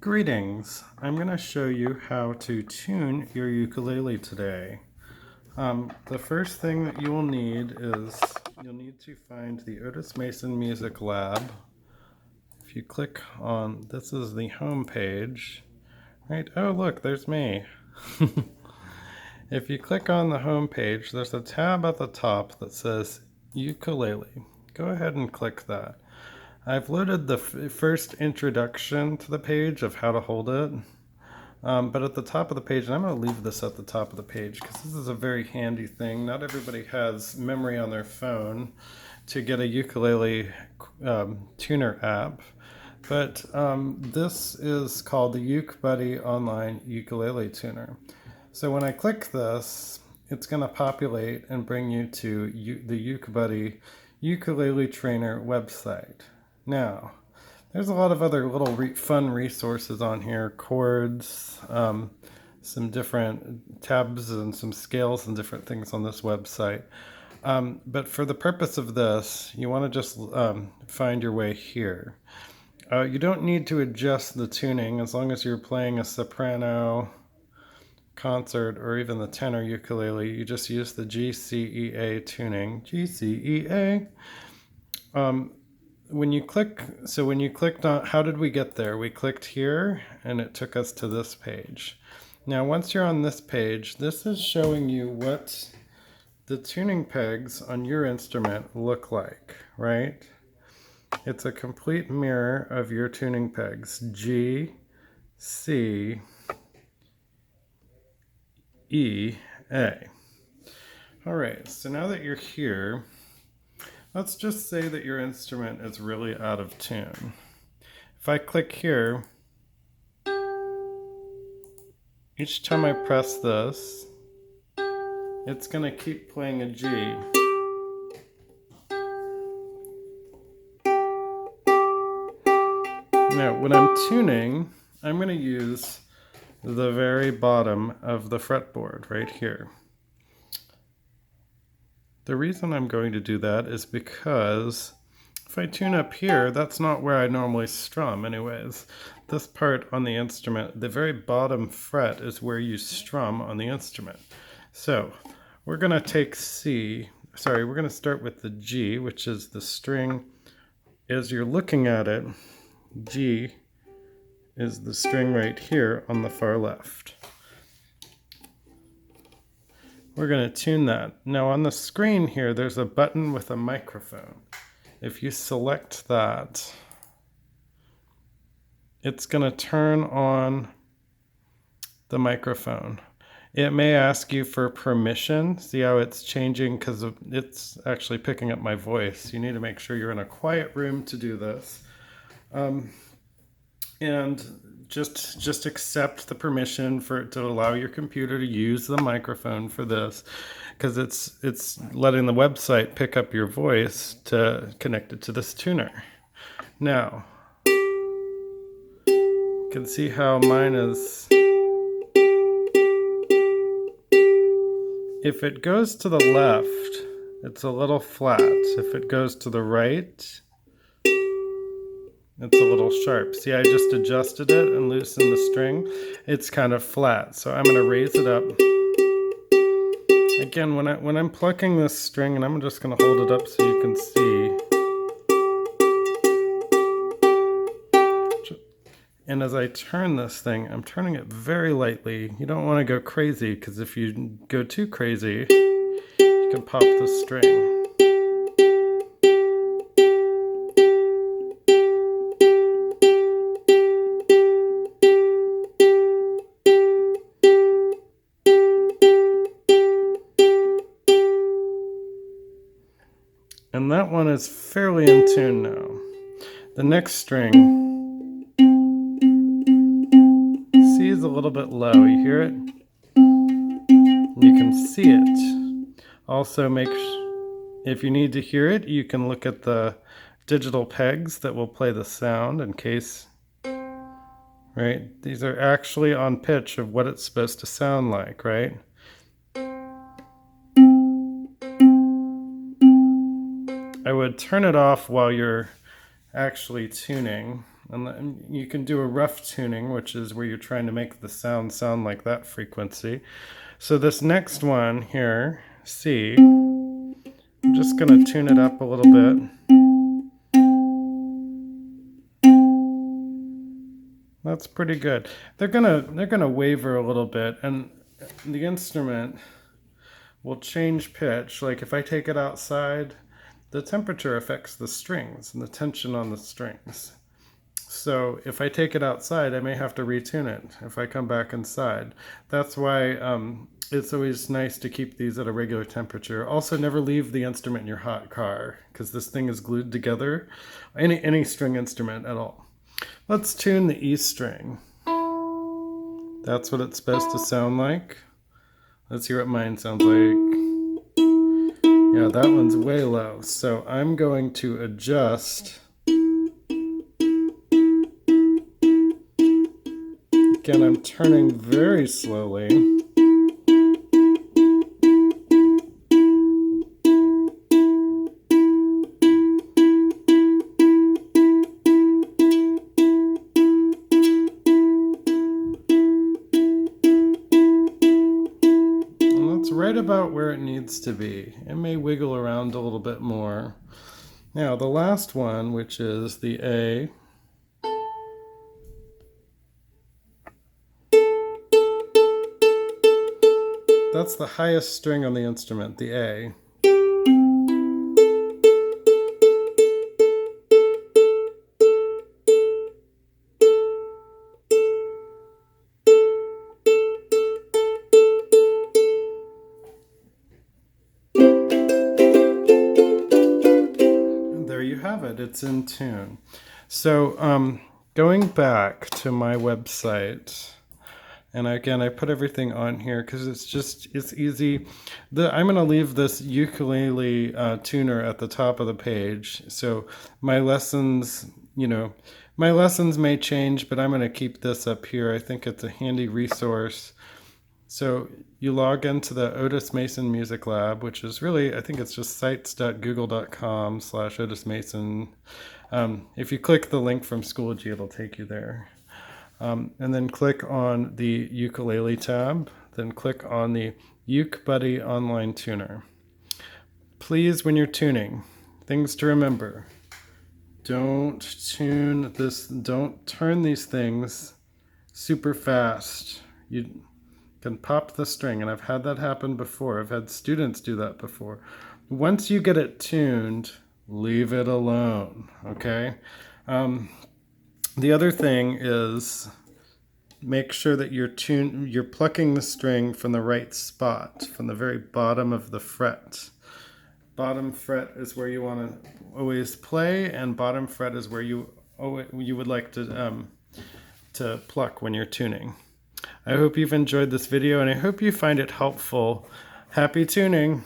Greetings! I'm going to show you how to tune your ukulele today. The first thing that you will need is you'll need to find the Otis Mason Music Lab. If you click on, this is the home page, right? Oh look, there's me. If you click on the home page, there's a tab at the top that says Ukulele. Go ahead and click that. I've loaded the first introduction to the page of how to hold it. But at the top of the page, and I'm going to leave this at the top of the page because this is a very handy thing. Not everybody has memory on their phone to get a ukulele tuner app. But this is called the UkeBuddy Online Ukulele Tuner. So when I click this, it's going to populate and bring you to the UkeBuddy Ukulele Trainer website. Now, there's a lot of other little fun resources on here, chords, some different tabs and some scales and different things on this website. But for the purpose of this, you want to just find your way here. You don't need to adjust the tuning as long as you're playing a soprano, concert, or even the tenor ukulele. You just use the GCEA tuning. GCEA. When you clicked on, how did we get there? We clicked here and it took us to this page. Now, once you're on this page, this is showing you what the tuning pegs on your instrument look like, right? It's a complete mirror of your tuning pegs, G, C, E, A. All right, so now that you're here, let's just say that your instrument is really out of tune. If I click here, each time I press this, it's going to keep playing a G. Now, when I'm tuning, I'm going to use the very bottom of the fretboard right here. The reason I'm going to do that is because if I tune up here, that's not where I normally strum anyways. This part on the instrument, the very bottom fret is where you strum on the instrument. So we're going to take we're going to start with the G, which is the string. As you're looking at it, G is the string right here on the far left. We're going to tune that. Now on the screen here, there's a button with a microphone. If you select that, it's going to turn on the microphone. It may ask you for permission. See how it's changing because it's actually picking up my voice. You need to make sure you're in a quiet room to do this. And just accept the permission for it to allow your computer to use the microphone for this, because it's letting the website pick up your voice to connect it to this tuner. Now, you can see how mine is. If it goes to the left, it's a little flat. If it goes to the right, it's a little sharp. See, I just adjusted it and loosened the string. It's kind of flat, so I'm going to raise it up. Again, when I'm plucking this string, and I'm just going to hold it up so you can see. And as I turn this thing, I'm turning it very lightly. You don't want to go crazy, because if you go too crazy, you can pop the string. And that one is fairly in tune now. The next string, C is a little bit low. You hear it? You can see it. Also, if you need to hear it, you can look at the digital pegs that will play the sound in case, right? These are actually on pitch of what it's supposed to sound like, right? I would turn it off while you're actually tuning. And then you can do a rough tuning, which is where you're trying to make the sound like that frequency. So this next one here, C, I'm just going to tune it up a little bit. That's pretty good. They're gonna waver a little bit, and the instrument will change pitch. Like if I take it outside, the temperature affects the strings and the tension on the strings. So if I take it outside, I may have to retune it if I come back inside. That's why it's always nice to keep these at a regular temperature. Also, never leave the instrument in your hot car, because this thing is glued together. Any string instrument at all. Let's tune the E string. That's what it's supposed to sound like. Let's hear what mine sounds like. Yeah, that one's way low. So I'm going to adjust. Again, I'm turning very slowly. Right about where it needs to be. It may wiggle around a little bit more. Now the last one, which is the A. That's the highest string on the instrument, the A. It's in tune. So going back to my website, and again I put everything on here because it's easy. I'm going to leave this ukulele tuner at the top of the page. So my lessons, my lessons may change, but I'm going to keep this up here. I think it's a handy resource. So you log into the Otis Mason Music Lab, which is really, I think it's just sites.google.com/Otis Mason. If you click the link from Schoology, it'll take you there. And then click on the ukulele tab, then click on the Uke Buddy Online Tuner. Please, when you're tuning, things to remember. Don't turn these things super fast. You can pop the string, and I've had that happen before. I've had students do that before. Once you get it tuned, leave it alone, okay? The other thing is make sure that you're plucking the string from the right spot, from the very bottom of the fret. Bottom fret is where you want to always play, and bottom fret is where you would like to pluck when you're tuning. I hope you've enjoyed this video, and I hope you find it helpful. Happy tuning!